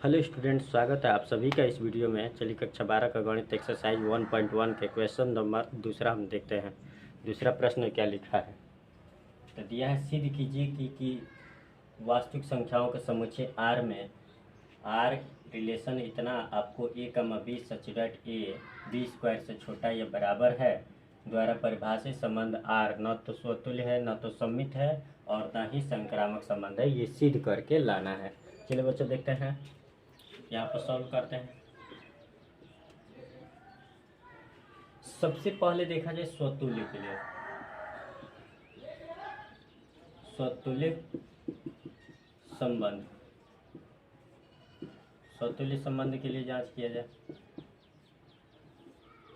Hello student, स्वागत है आप सभी का इस वीडियो में। चलिए कक्षा 12 का गणित एक्सरसाइज 1.1 के क्वेश्चन नंबर दूसरा हम देखते हैं। दूसरा प्रश्न क्या लिखा है, तो दिया है सिद्ध कीजिए कि वास्तविक संख्याओं के समुच्चय आर में आर रिलेशन इतना आपको a, b such that a b square से छोटा या बराबर है द्वारा परिभाषित संबंध आर न तो स्वतुल्य है, न तो सममित है और न ही संक्रामक संबंध है, ये सिद्ध करके लाना है। चलिए बच्चों देखते हैं, यहाँ पर सॉल्व करते हैं। सबसे पहले देखा जाए स्वतुल्य के लिए, स्वतुल्य संबंध, स्वतुल्य संबंध के लिए जांच किया जाए।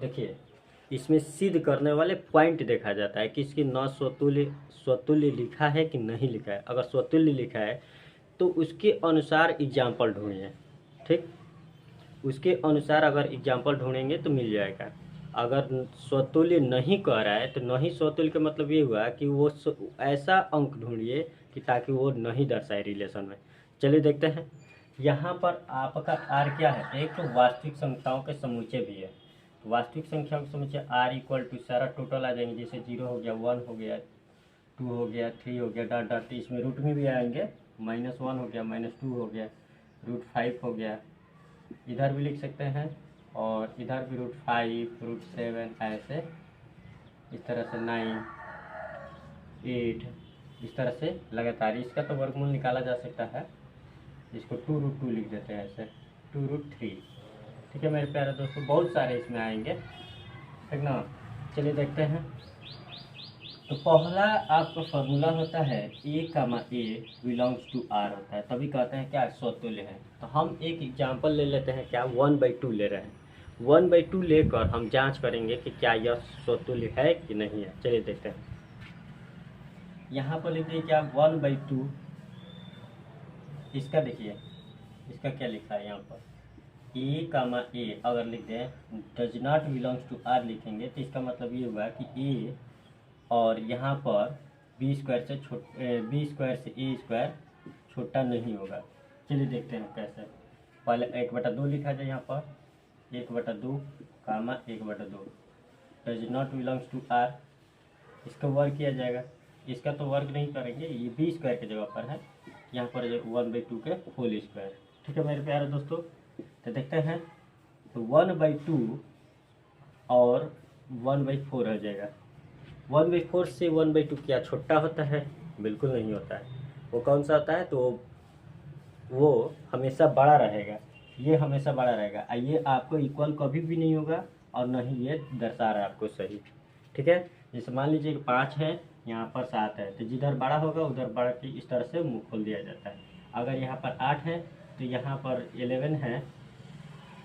देखिए इसमें सिद्ध करने वाले पॉइंट देखा जाता है कि इसकी न स्वतुल्य लिखा है कि नहीं लिखा है। अगर स्वतुल्य लिखा है तो उसके अनुसार एग्जाम्पल ढूंढिए, ठीक। उसके अनुसार अगर एग्जाम्पल ढूंढेंगे तो मिल जाएगा। अगर स्वतुल्य नहीं कह रहा है तो नहीं स्वतुल्य का मतलब ये हुआ कि वो ऐसा अंक ढूंढिए कि ताकि वो नहीं दर्शाए रिलेशन में। चलिए देखते हैं, यहाँ पर आपका आर क्या है, एक तो वास्तविक संख्याओं के समुच्चय भी है। वास्तविक संख्याओं के समुच्चय आर इक्वल टू सारा टोटल आ जाएंगे, जैसे 0 हो गया, 1 हो गया, 2 हो गया, 3 हो गया, डॉट डॉट, इसमें रूट में भी आएंगे, -1 हो गया, -2 हो गया, √5 हो गया, इधर भी लिख सकते हैं और इधर भी √5, √7, ऐसे इस तरह से 9, 8, इस तरह से लगातार। इसका तो वर्गमूल निकाला जा सकता है, इसको 2√2 लिख देते हैं, ऐसे 2√3। ठीक है मेरे प्यारे दोस्तों, बहुत सारे इसमें आएंगे, ठीक ना। चलिए देखते हैं, तो पहला आपका फॉर्मूला होता है a, बिलोंग्स टू आर होता है, तभी कहते हैं क्या स्वतुल्य है। तो हम एक एग्जांपल ले लेते हैं, क्या 1/2 ले रहे हैं। 1/2 लेकर हम जांच करेंगे कि क्या यह स्वतुल्य है कि नहीं है। चलिए देखते हैं, यहाँ पर लिखिए क्या 1/2, इसका देखिए इसका क्या लिखा है यहाँ पर a, अगर लिख दें does not belongs to R लिखेंगे तो इसका मतलब ये हुआ कि a और यहाँ पर b स्क्वायर से a स्क्वायर छोटा नहीं होगा। चलिए देखते हैं कैसे। पहले 1/2 लिखा जाए, यहाँ पर 1/2, 1/2 does not belongs to R, इसका वर्ग किया जाएगा। इसका तो वर्ग नहीं करेंगे, ये b स्क्वायर की जगह पर है, यहाँ पर 1/2 के होल स्क्वायर। ठीक है मेरे प्यारे दोस्तों, तो देखते हैं, तो 1/2 और 1/4 हो जाएगा। 1/4 से 1/2 क्या छोटा होता है? बिल्कुल नहीं होता है। वो कौन सा होता है? तो वो हमेशा बड़ा रहेगा, ये हमेशा बड़ा रहेगा। ये आपको इक्वल कभी भी नहीं होगा और न ही ये दर्शा रहा है आपको सही। ठीक है, जैसे मान लीजिए कि 5 है, यहाँ पर 7 है, तो जिधर बड़ा होगा उधर बड़ा की इस तरह से मुँह खोल दिया जाता है। अगर यहाँ पर 8 है तो यहाँ पर 11 है,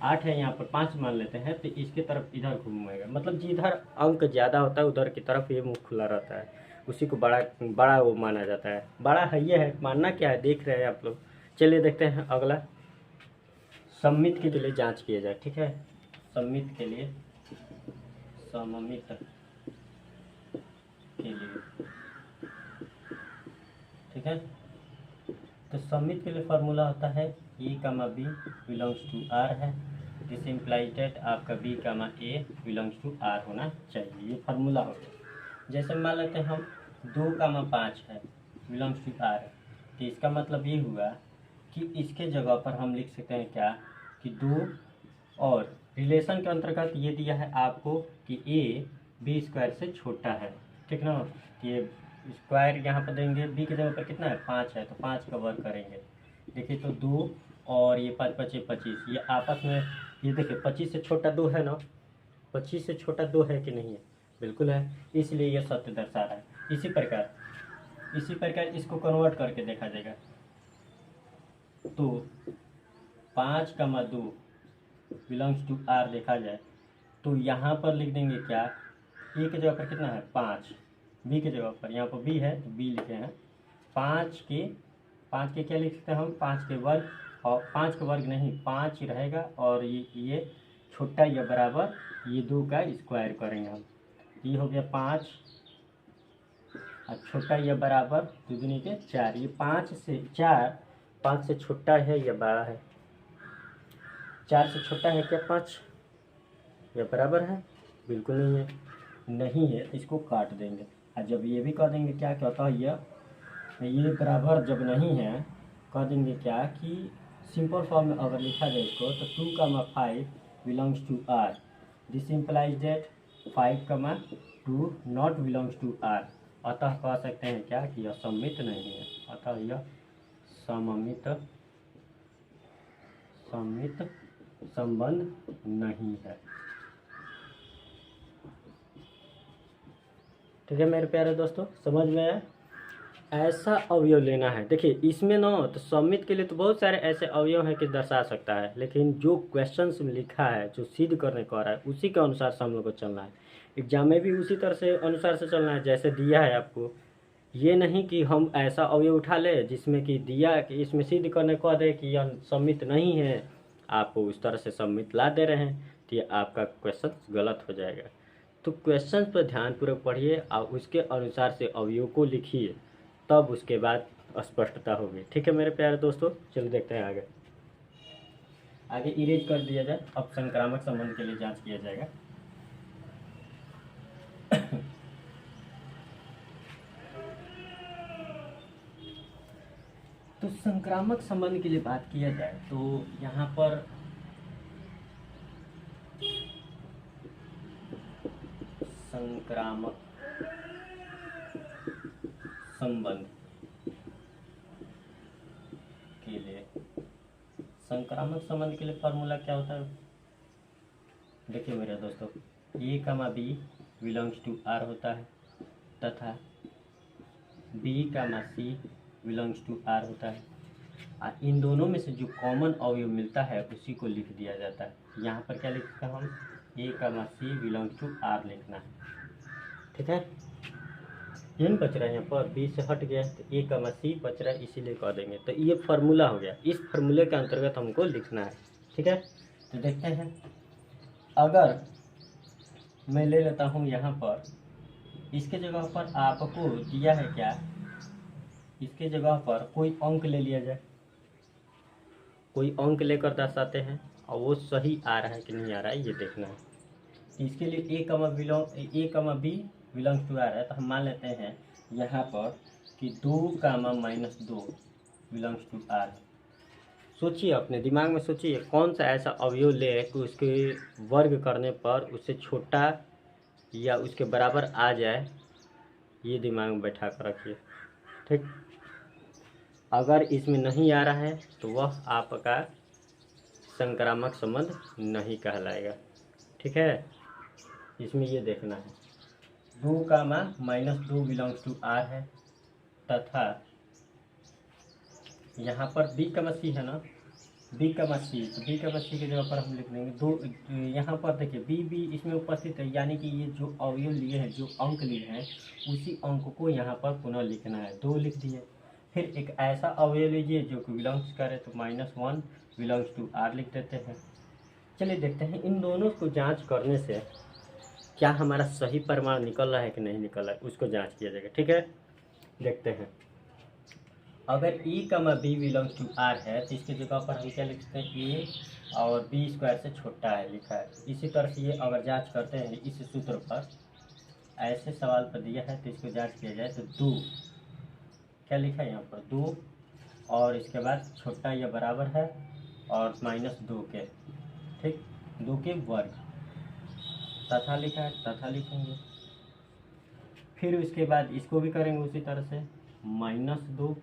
8 है, यहाँ पर 5 मान लेते हैं, तो इसके तरफ इधर घूमेगा, मतलब जिधर अंक ज़्यादा होता है उधर की तरफ ये मुंह खुला रहता है, उसी को बड़ा बड़ा वो माना जाता है। बड़ा है, ये है, मानना क्या है, देख रहे हैं आप लोग। चलिए देखते हैं अगला, सममित के लिए जांच किया जाए। ठीक है, सममित के लिए, सममित के लिए, ठीक है, तो सममित के लिए फार्मूला होता है a, b belongs to r है, दिस इम्प्लाइज डेट आपका b, a belongs to r होना चाहिए, ये फार्मूला हो गया। जैसे मान लेते हैं हम 2, 5 है, बिलोंग्स टू r है, तो इसका मतलब ये हुआ कि इसके जगह पर हम लिख सकते हैं क्या कि 2, और रिलेशन के अंतर्गत ये दिया है आपको कि a b स्क्वायर से छोटा है, ठीक ना। ये स्क्वायर यहाँ पर देंगे, b की जगह पर कितना है, 5 है, तो 5 का वर्ग करेंगे। देखिए तो 2 और ये 5 × 5 = 25, ये आपस में, ये देखिए 25 से छोटा 2 है ना, 25 से छोटा 2 है कि नहीं है, बिल्कुल है, इसलिए यह सत्य दर्शा रहा है। इसी प्रकार इसको कन्वर्ट करके देखा जाएगा, तो 5, 2 बिलोंग्स टू आर देखा जाए तो यहाँ पर लिख देंगे क्या, ए की जगह पर कितना है 5, बी की जगह पर, यहाँ पर बी है तो बी लिखे हैं, 5 के क्या लिख सकते हैं हम, 5 के वर्ग, और 5 का वर्ग नहीं 5 रहेगा, और ये छोटा या बराबर ये 2 का स्क्वायर करेंगे हम, ये हो गया 5 और छोटा या बराबर 2 दूनी के 4, ये 5 से 4, 5 से छोटा है या बड़ा है, 4 से छोटा है क्या 5? या बराबर है? बिल्कुल नहीं है। नहीं है, इसको काट देंगे। और जब ये भी कह देंगे क्या क्या होता है, ये बराबर जब नहीं है, कह देंगे क्या कि सिंपल फॉर्म में अगर लिखा जाए इसको तो 2, 5 belongs to R. This implies that 5, 2 not belongs to R. अतः कह सकते हैं क्या कि यह सममित नहीं है। अतः यह सममित संबंध नहीं है। ठीक है मेरे प्यारे दोस्तों, समझ में आया? ऐसा अवयव लेना है। देखिए इसमें ना तो सममित के लिए तो बहुत सारे ऐसे अवयव हैं कि दर्शा सकता है, लेकिन जो क्वेश्चंस में लिखा है, जो सिद्ध करने को आ रहा है, उसी के अनुसार से हम लोग को चलना है। एग्जाम में भी उसी तरह से अनुसार से चलना है जैसे दिया है आपको। ये नहीं कि हम ऐसा अवयव उठा ले जिसमें कि दिया कि इसमें सिद्ध करने को दे कि यह सम्मित नहीं है, आप उस तरह से सम्मित ला दे रहे हैं, तो ये आपका क्वेश्चन गलत हो जाएगा। तो क्वेश्चन पर ध्यानपूर्वक पढ़िए और उसके अनुसार से अवयव को लिखिए, तब उसके बाद स्पष्टता होगी। ठीक है मेरे प्यारे दोस्तों, चलिए देखते हैं आगे। आगे इरेज कर दिया जाए। अब संक्रामक संबंध के लिए जांच किया जाएगा। तो संक्रामक संबंध के लिए बात किया जाए तो यहाँ पर संक्रामक संबंध के लिए फार्मूला क्या होता है? देखिए मेरे दोस्तों, A, B belongs to R होता है तथा B, C belongs to R होता है। और इन दोनों में से जो कॉमन अवयव मिलता है उसी को लिख दिया जाता है। यहाँ पर क्या लिखता है हम A, C belongs to R लिखना है। ठीक है, n बच रहा है यहाँ पर, B से हट गया तो A, C बच रहा है, इसीलिए कह देंगे। तो ये फार्मूला हो गया, इस फार्मूले के अंतर्गत हमको लिखना है। ठीक है, तो देखते हैं। अगर मैं ले लेता हूँ यहाँ पर, इसके जगह पर आपको दिया है क्या, इसके जगह पर कोई अंक ले लिया जाए। कोई अंक लेकर दर्शाते हैं और वो सही आ रहा है कि नहीं आ रहा है ये देखना है। इसके लिए A, B belongs to R है, तो हम मान लेते हैं यहाँ पर कि 2, -2 बिलोंग्स टू आर। सोचिए, अपने दिमाग में सोचिए कौन सा ऐसा अवयव ले कि उसके वर्ग करने पर उससे छोटा या उसके बराबर आ जाए, ये दिमाग में बैठा कर रखिए। ठीक, अगर इसमें नहीं आ रहा है तो वह आपका संक्रामक संबंध नहीं कहलाएगा। ठीक है, इसमें ये देखना है 2, -2 बिलोंग्स टू आर है तथा यहाँ पर B, C है ना, B, C, तो B, C की जगह पर हम लिख देंगे 2। यहाँ पर देखिए B इसमें उपस्थित है, यानी कि ये जो अवयव लिए हैं, जो अंक लिए हैं, उसी अंक को यहाँ पर पुनः लिखना है। 2 लिख दिए। फिर एक ऐसा अवयव लीजिए जो कि बिलोंग्स करे, तो -1 बिलोंग्स टू आर लिख देते हैं। चलिए देखते हैं इन दोनों को जांच करने से क्या हमारा सही परिमाण निकल रहा है कि नहीं निकल रहा है, उसको जांच किया जाएगा। ठीक है, देखते हैं। अगर E, B belongs to R है तो इसकी जगह पर हम क्या लिखते हैं, A और B² से छोटा है लिखा है। इसी तरह से ये अगर जांच करते हैं इस सूत्र पर, ऐसे सवाल पर दिया है तो इसको जांच किया जाए तो 2 क्या लिखा है यहाँ पर 2 और इसके बाद छोटा या बराबर है और -2 के, ठीक, 2 के वर्ग तथा लिखा है, तथा लिखेंगे। फिर उसके बाद इसको भी करेंगे उसी तरह से, -2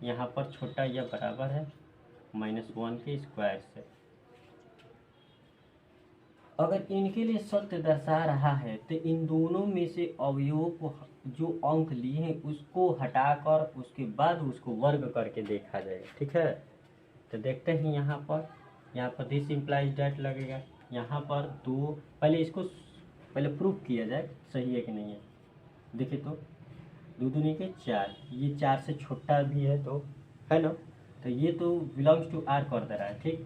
यहाँ पर छोटा या बराबर है -1 के स्क्वायर से। अगर इनके लिए सत्य दर्शा रहा है तो इन दोनों में से अवयवों को जो अंक लिए हैं उसको हटाकर उसके बाद उसको वर्ग करके देखा जाएगा। ठीक है, तो देखते हैं यहाँ पर दिस इम्प्लाइज डैट लगेगा। यहाँ पर 2, पहले इसको प्रूफ किया जाए सही है कि नहीं है। देखिए तो 2 दूनी के 4, ये 4 से छोटा भी है तो है ना, तो ये तो बिलोंग्स टू आर कर दे रहा है। ठीक,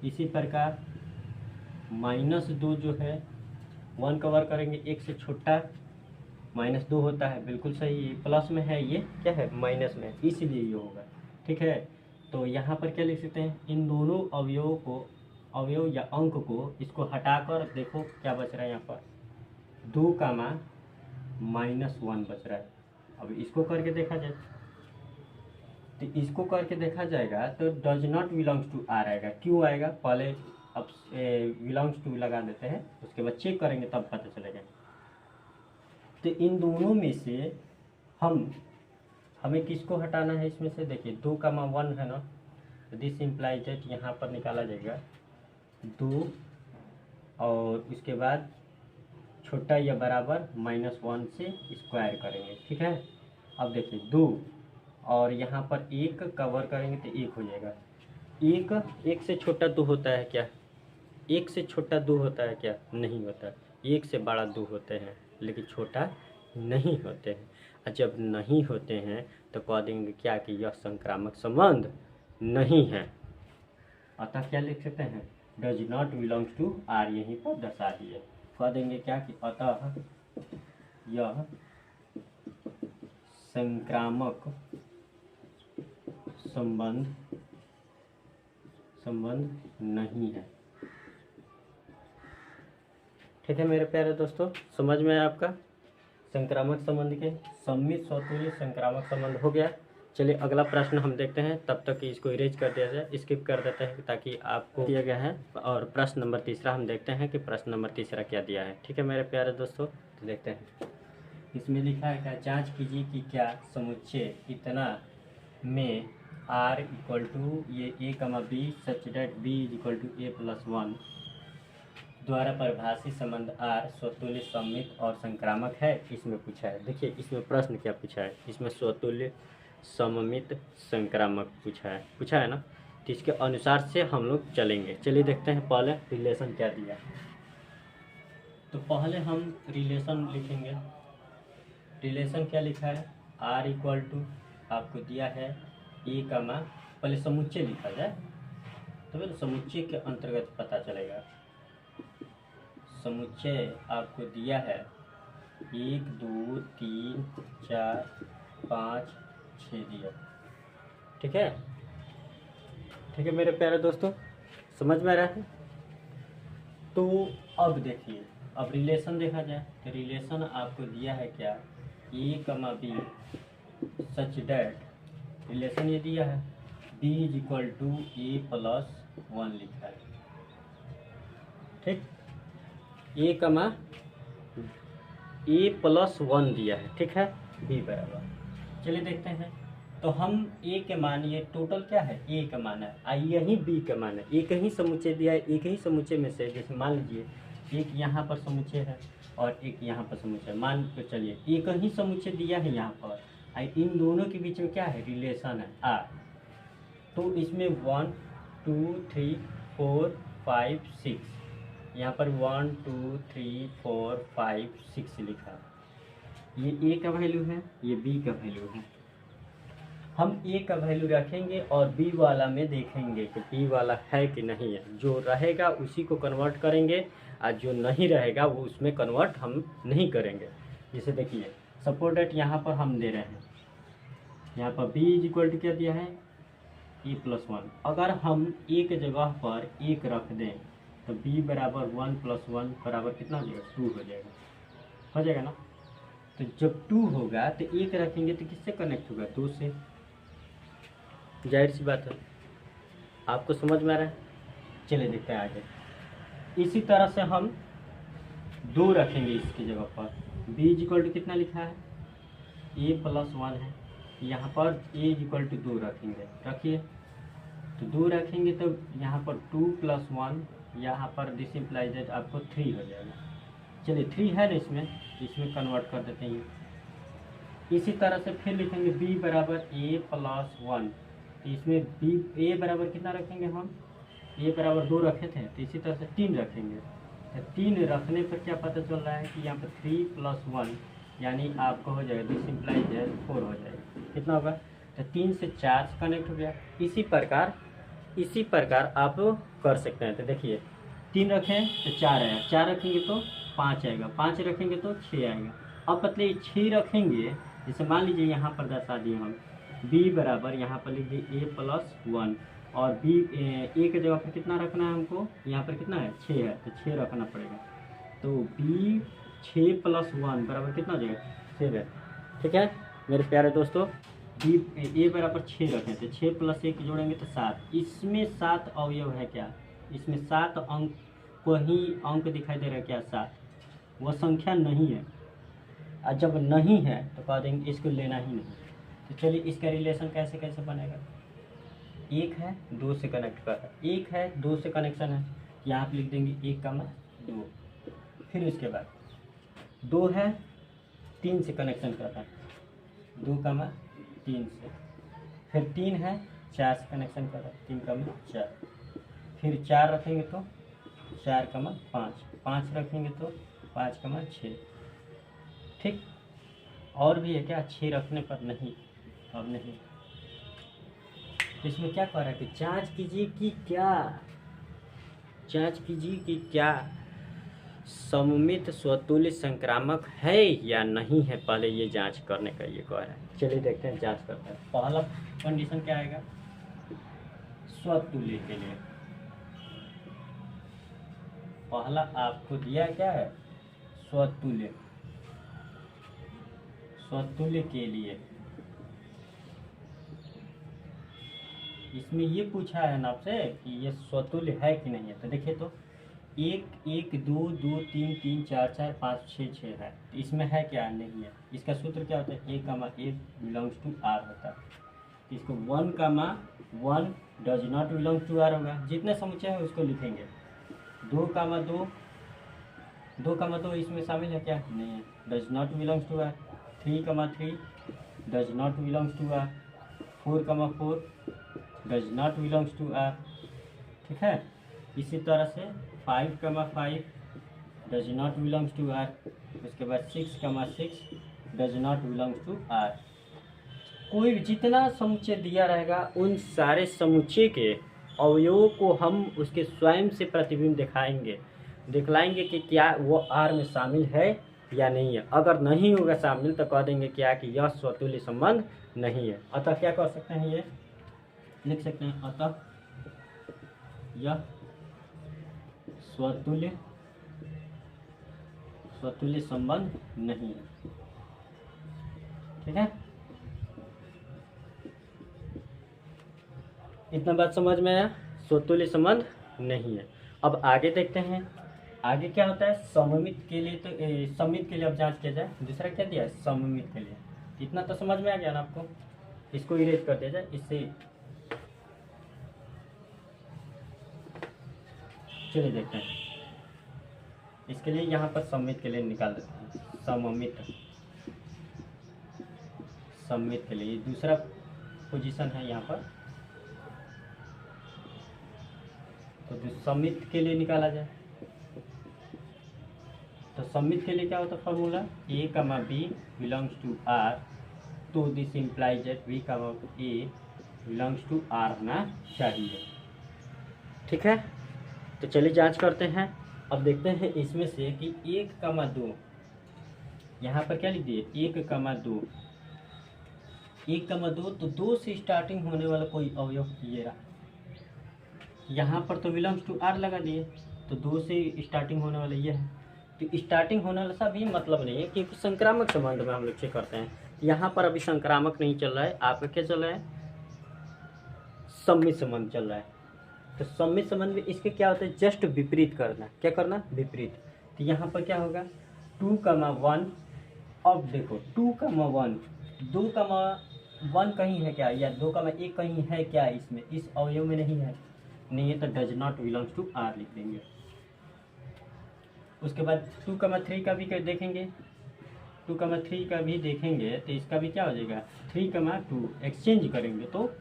इसी प्रकार -2 जो है 1 कवर करेंगे, 1 से छोटा -2 होता है, बिल्कुल सही। ये प्लस में है, ये क्या है माइनस में, इसीलिए ये होगा। ठीक है, तो यहाँ पर क्या लिख सकते हैं, इन दोनों अवयवों को अवयव या अंक को इसको हटाकर देखो क्या बच रहा है यहाँ पर 2 कामा -1 बच रहा है। अब इसको करके देखा जाए तो इसको करके देखा जाएगा तो does not belongs to R आएगा। क्यों आएगा, पहले अब बिलोंग्स टू लगा देते हैं, उसके बाद चेक करेंगे तब पता चलेगा। तो इन दोनों में से हमें किसको हटाना है इसमें से, देखिए 2 कामा 1 है ना, तो दिस इम्प्लाइज दैट यहाँ पर निकाला जाएगा 2 और उसके बाद छोटा या बराबर -1 से स्क्वायर करेंगे, ठीक है। अब देखिए 2 और यहाँ पर 1 कवर करेंगे तो 1 हो जाएगा। 1 से छोटा 2 होता है क्या, 1 से छोटा 2 होता है क्या, नहीं होता। 1 से बड़ा 2 होते हैं लेकिन छोटा नहीं होते हैं। और जब नहीं होते हैं तो कह देंगे क्या कि यह संक्रामक संबंध नहीं है। अतः क्या लिख सकते हैं, does not belongs to R, यहीं पर दर्शा दिए। कह देंगे क्या कि अतः यह संक्रामक संबंध नहीं है। ठीक है मेरे प्यारे दोस्तों, समझ में आया आपका संक्रामक संबंध के सममित स्वतुल्य संक्रामक संबंध हो गया। चलिए अगला प्रश्न हम देखते हैं, तब तक इसको इरेज कर दिया जाए, स्किप कर देते हैं ताकि आपको दिया गया है। और प्रश्न नंबर 3 हम देखते हैं कि प्रश्न नंबर 3 क्या दिया है। ठीक है मेरे प्यारे दोस्तों, तो देखते हैं। इसमें लिखा है क्या, जांच कीजिए कि क्या समुच्चय इतना में r इक्वल टू ये a, b such that b equal to a+1 द्वारा परिभाषित संबंध R स्वतुल्य सममित और संक्रामक है, इसमें पूछा है। देखिए इसमें प्रश्न क्या पूछा है, इसमें स्वतुल्य सममित संक्रामक पूछा है ना, तो इसके अनुसार से हम लोग चलेंगे। चलिए देखते हैं पहले रिलेशन क्या दिया है। तो पहले हम रिलेशन लिखेंगे। रिलेशन क्या लिखा है, R इक्वल टू आपको दिया है a, पहले समुच्चय लिखा जाए तो फिर समुच्चय के अंतर्गत पता चलेगा। समुच्चय आपको दिया है 1 2 3 4 5 6 दिया, ठीक है। ठीक है मेरे प्यारे दोस्तों, समझ में आ रहा है। तो अब देखिए, अब रिलेशन देखा जाए तो रिलेशन आपको दिया है क्या, a, b such that, relation ये दिया है b इक्वल टू a+1 लिखा है, ठीक। a+1 दिया है, ठीक है, b बराबर। चलिए देखते हैं। तो हम a के मान, ये टोटल क्या है, a का मान है, यही b का मान है। एक ही समुच्चय दिया है, एक ही समुच्चय में से जैसे मान लीजिए एक यहाँ पर समुच्चय है और एक यहाँ पर समुच्चय, मान के चलिए एक ही समुच्चय दिया है यहाँ पर, इन दोनों के बीच में क्या है, रिलेशन है r। तो इसमें 1 2 3 4 5 6, यहाँ पर 1 2 3 4 5 6 लिखा, ये a का वैल्यू है, ये b का वैल्यू है। हम a का वैल्यू रखेंगे और b वाला में देखेंगे कि b वाला है कि नहीं है। जो रहेगा उसी को कन्वर्ट करेंगे और जो नहीं रहेगा वो उसमें कन्वर्ट हम नहीं करेंगे। जैसे देखिए सपोज दैट यहाँ पर हम दे रहे हैं, यहाँ पर b इक्वल टू क्या दिया है, a+1। अगर हम a के जगह पर 1 रख दें तो b बराबर 1 + 1 बराबर कितना हो जाएगा, 2 हो जाएगा ना। तो जब 2 होगा तो 1 रखेंगे तो किससे कनेक्ट होगा, 2 से, जाहिर सी बात है। आपको समझ में आ रहा है। चलिए देखते हैं आगे। इसी तरह से हम 2 रखेंगे इसकी जगह पर, b इक्वल टू कितना लिखा है, a+1 है, यहाँ पर a इक्वल टू 2 रखेंगे, रखिए। तो 2 रखेंगे तो यहाँ पर 2 + 1, यहाँ पर दिस इम्प्लाइज दैट आपको 3 हो जाएगा। चलिए 3 है ना, इसमें कन्वर्ट कर देते हैं। इसी तरह से फिर लिखेंगे b बराबर a+1, तो इसमें a बराबर कितना रखेंगे हम, a बराबर 2 रखे थे, तो इसी तरह से 3 रखेंगे। तो 3 रखने पर क्या पता चल रहा है कि यहाँ पर 3 + 1 यानी आपको हो जाएगा, दिस इम्प्लाइज दैट 4 हो जाएगा। कितना होगा, तो 3 से 4 से कनेक्ट हो गया। इसी प्रकार आप कर सकते हैं। तो देखिए 3 रखें तो 4 आएगा, 4 रखेंगे तो 5 आएगा, 5 रखेंगे तो 6 आएगा। अब मतलब 6 रखेंगे, जैसे मान लीजिए यहाँ पर दर्शा दिए हम b बराबर, यहाँ पर लीजिए a+1, और बी ए के जगह पर कितना रखना है हमको, यहाँ पर कितना है 6 है तो 6 रखना पड़ेगा। तो बी 6 + 1 बराबर कितना हो जाएगा 7। ठीक है मेरे प्यारे दोस्तों, बी ए बराबर 6 रखें तो 6 + 1 जोड़ेंगे तो 7। इसमें 7 अवयव है क्या, इसमें 7 अंक को ही अंक दिखाई दे रहा है क्या 7, वह संख्या नहीं है। और जब नहीं है तो कह देंगे इसको लेना ही नहीं। तो चलिए इसका रिलेशन कैसे कैसे बनेगा। एक है 2 से कनेक्ट कर रहा है, एक है 2 से कनेक्शन है, यहाँ पे लिख देंगे 1, 2। फिर उसके बाद 2 है 3 से कनेक्शन कर रहा है, 2, 3 से। फिर 3 है 4 से कनेक्शन कर रहा है, 3, 4। फिर 4 रखेंगे तो 4, 5। 5 रखेंगे तो 5, 6। ठीक। और भी है क्या 6 रखने पर, नहीं अब नहीं। इसमें क्या कह रहा है कि जांच कीजिए कि क्या, जांच कीजिए कि क्या सममित स्वतुल्य संक्रामक है या नहीं है, पहले ये जांच करने का ये कह रहा है। चलिए देखते हैं जांच करते हैं। पहला कंडीशन क्या आएगा स्वतुल्य के लिए, पहला आपको दिया क्या है स्वतुल्य, स्वतुल्य के लिए इसमें ये पूछा है ना आपसे कि ये स्वतुल्य है कि नहीं है। तो देखिए तो 1, 1, 2, 2, 3, 3, 4, 4, 5, 6, 6 है, तो इसमें है क्या, नहीं है। इसका सूत्र क्या होता है A, A belongs to R होता है। इसको 1, 1 does not belong to R होगा। जितने समुच्चय है उसको लिखेंगे। 2, 2 इसमें शामिल है क्या, नहीं है, does not belongs to R। 3, 3 does not belongs to R। 4, 4 does not belongs to R। ठीक है। इसी तरह से 5, 5 does not belongs to R। उसके बाद 6, 6 does not belongs to R। कोई जितना समुच्चय दिया रहेगा उन सारे समुच्चय के अवयवों को हम उसके स्वयं से प्रतिबिंब दिखलाएंगे कि क्या वो R में शामिल है या नहीं है। अगर नहीं होगा शामिल तो कह देंगे क्या कि यह स्वतुल्य संबंध नहीं है। अतः क्या कर सकते हैं, ये लिख सकते हैं, अतः यह स्वतुल्य संबंध नहीं है। ठीक है, इतना बात समझ में आया, स्वतुल्य संबंध नहीं है। अब आगे देखते हैं, आगे क्या होता है सममित के लिए। तो सममित के लिए अब जांच किया जाए। दूसरा क्या दिया है सममित के लिए। इतना तो समझ में आ गया ना आपको, इसको इरेज कर दिया जाए इससे। चलिए देखते हैं, इसके लिए यहाँ पर सममित के लिए निकाल देते हैं। सममित के लिए दूसरा पोजीशन है यहाँ पर, तो सममित के लिए निकाला जाए। तो सममित के लिए क्या होता है formula, A, B belongs to R। तो this implies that B, A belongs to R होना चाहिए। ठीक है, तो चलिए जांच करते हैं। अब देखते हैं इसमें से कि 1, 2 यहाँ पर क्या लिख दिए 1, 2 1, 2 तो 2 से स्टार्टिंग होने वाला कोई अवयव ये रहा। यहाँ पर तो बिलोंग्स टू R लगा दिए, तो 2 से स्टार्टिंग होने वाला ये है। तो स्टार्टिंग होने वाला सा भी मतलब नहीं है, क्योंकि संक्रामक संबंध में हम लोग चेक करते हैं। यहाँ पर अभी संक्रामक नहीं चल रहा है, आपका क्या चल रहा है सम्मित संबंध चल रहा है। तो सम्मित संबंध में इसके क्या होता है जस्ट विपरीत करना। क्या करना, विपरीत। तो यहाँ पर क्या होगा 2, 1। अब देखो 2, 1 2, 1 कहीं है क्या, या 2, 1 कहीं है क्या, इसमें इस अवयव में नहीं है, नहीं है तो does not belongs to R लिख देंगे। उसके बाद 2, 3 का भी देखेंगे, 2, 3 का भी देखेंगे तो इसका भी क्या हो जाएगा 3, 2 एक्सचेंज करेंगे तो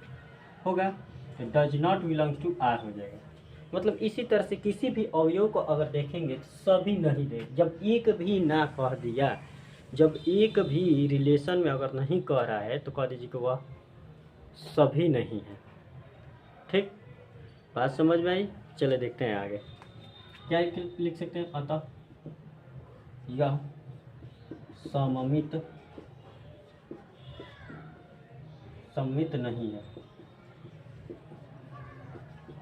होगा does not belongs to R हो जाएगा। मतलब इसी तरह से किसी भी अवयव को अगर देखेंगे तो सभी नहीं दे, जब एक भी ना कह दिया, जब एक भी रिलेशन में अगर नहीं कह रहा है तो कह दीजिए कि वह सभी नहीं है। ठीक, बात समझ में आई। चले देखते हैं आगे क्या लिख सकते हैं। अतः यह सममित नहीं है।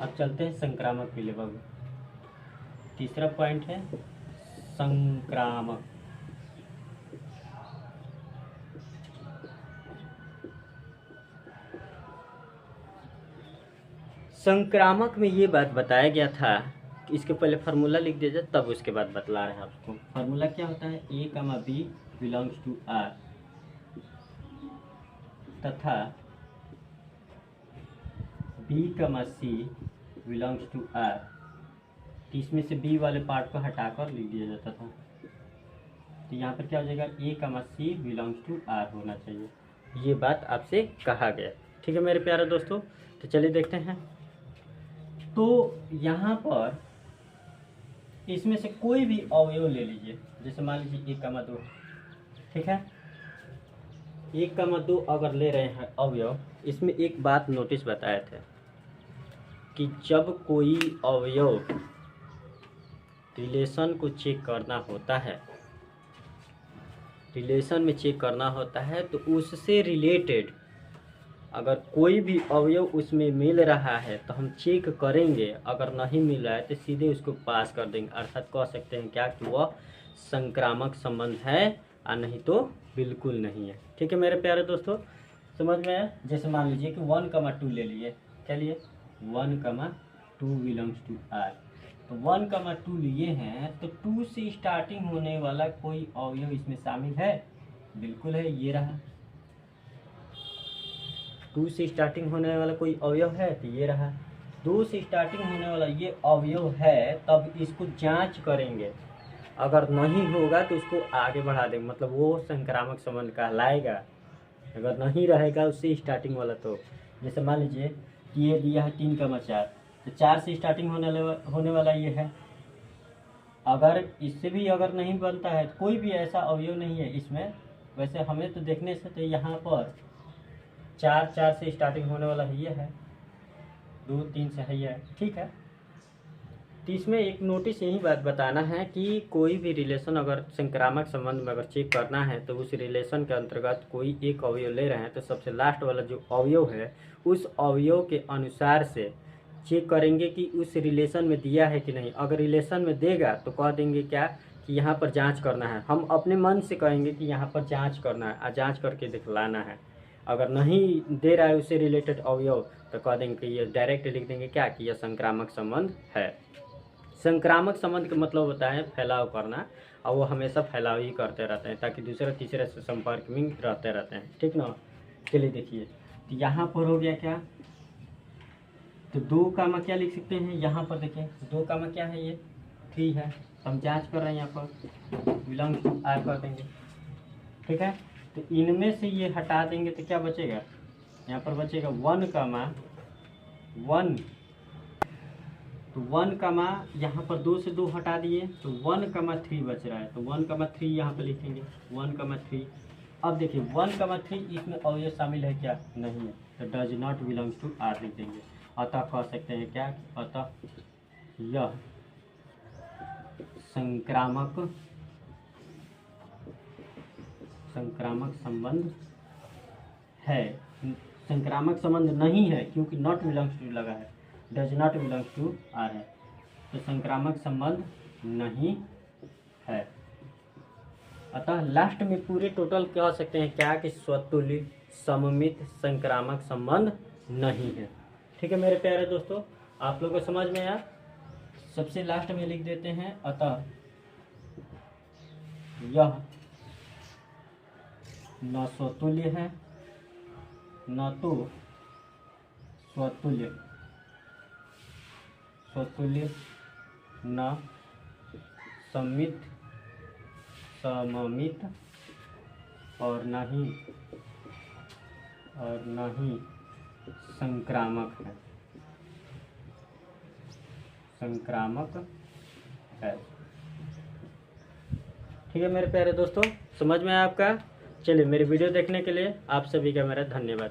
अब चलते हैं संक्रामक विलेवा में। तीसरा पॉइंट है संक्रामक। संक्रामक में ये बात बताया गया था कि इसके पहले फार्मूला लिख दिया जाए, तब उसके बाद बतला रहे हैं आपको। फार्मूला क्या होता है, ए कमा बी बिलोंग्स टू आर तथा बी कमा सी बिलोंग्स टू आर। तो इसमें से बी वाले पार्ट को हटाकर लिख दिया जाता था। तो यहाँ पर क्या हो जाएगा, ए कमा सी बिलोंग्स टू आर होना चाहिए। ये बात आपसे कहा गया। ठीक है मेरे प्यारे दोस्तों, तो चलिए देखते हैं। तो यहाँ पर इसमें से कोई भी अवयव ले लीजिए, जैसे मान लीजिए 1,2, ठीक है। 1,2 अगर ले रहे हैं अवयव, इसमें एक बात नोटिस बताए थे कि जब कोई अवयव रिलेशन को चेक करना होता है, रिलेशन में चेक करना होता है, तो उससे रिलेटेड अगर कोई भी अवयव उसमें मिल रहा है तो हम चेक करेंगे। अगर नहीं मिल रहा है तो सीधे उसको पास कर देंगे, अर्थात कह सकते हैं क्या कि वह संक्रामक संबंध है, और नहीं तो बिल्कुल नहीं है। ठीक है मेरे प्यारे दोस्तों, समझ में आया। जैसे मान लीजिए कि 1,2 ले लिए, क्या लिए, 1,2 बिलोंग्स टू आर। तो 1,2 लिए हैं, तो 2 से स्टार्टिंग होने वाला कोई अवयव इसमें शामिल है, बिल्कुल है, ये रहा। 2 से स्टार्टिंग होने वाला कोई अवयव है, तो ये रहा। 2 से स्टार्टिंग होने वाला ये अवयव है, तब इसको जांच करेंगे। अगर नहीं होगा तो उसको आगे बढ़ा देंगे, मतलब वो संक्रामक संबंध कहलाएगा। अगर नहीं रहेगा उससे स्टार्टिंग वाला, तो जैसे मान लीजिए कि ये दिया है 3,4, तो 4 से स्टार्टिंग होने वाला ये है। अगर इससे भी अगर नहीं बनता है, कोई भी ऐसा अवयव नहीं है इसमें। वैसे हमें तो देखने से तो यहाँ पर 4 से स्टार्टिंग होने वाला ये है, 2, 3 से है ये, ठीक है। तो इसमें एक नोटिस यही बात बताना है कि कोई भी रिलेशन अगर संक्रामक संबंध में अगर चेक करना है, तो उस रिलेशन के अंतर्गत कोई एक अवयव ले रहे हैं, तो सबसे लास्ट वाला जो अवयव है उस अवयव के अनुसार से चेक करेंगे कि उस रिलेशन में दिया है कि नहीं। अगर रिलेशन में देगा तो कह देंगे क्या कि यहाँ पर जांच करना है। हम अपने मन से कहेंगे कि यहाँ पर जांच करना है, और जांच करके दिखलाना है। अगर नहीं दे रहा है उससे रिलेटेड अवयव, तो कह देंगे कि ये डायरेक्ट लिख देंगे क्या कि यह संक्रामक संबंध है। संक्रामक संबंध का मतलब होता है फैलाव करना, और वो हमेशा फैलाव ही करते रहते हैं ताकि दूसरे तीसरे से संपर्क में रहते रहते हैं, ठीक ना। चलिए देखिए, तो यहाँ पर हो गया क्या, तो 2 कामा क्या लिख सकते हैं, यहाँ पर देखिए 2 कामा क्या है, ये 3 है। हम जांच कर रहे हैं, यहाँ पर बिलोंग्स टू आर कर देंगे, ठीक है। तो इनमें से ये हटा देंगे तो क्या बचेगा, यहाँ पर बचेगा 1,1। तो 1, यहाँ पर 2 से 2 हटा दिए तो 1,3 बच रहा है। तो 1,3 यहाँ पर लिखेंगे, 1,3। अब देखिए 1,3 इसमें अवयव शामिल है क्या, नहीं है, तो does not belongs to R लिख देंगे। अतः कह सकते हैं क्या, अतः यह संक्रामक संबंध है। संक्रामक संबंध नहीं है क्योंकि नॉट बिलोंग्स टू लगा है, does not belongs to R है, तो संक्रामक संबंध नहीं है। अतः लास्ट में पूरे टोटल कह सकते हैं क्या कि स्वतुल्य सममित संक्रामक संबंध नहीं है। ठीक है मेरे प्यारे दोस्तों, आप लोगों को समझ में आया। सबसे लास्ट में लिख देते हैं, अतः यह न स्वतुल्य है न तो स्वतुल्य न सममित और न ही संक्रामक है। ठीक है मेरे प्यारे दोस्तों, समझ में आया आपका। चलिए, मेरी वीडियो देखने के लिए आप सभी का मेरा धन्यवाद।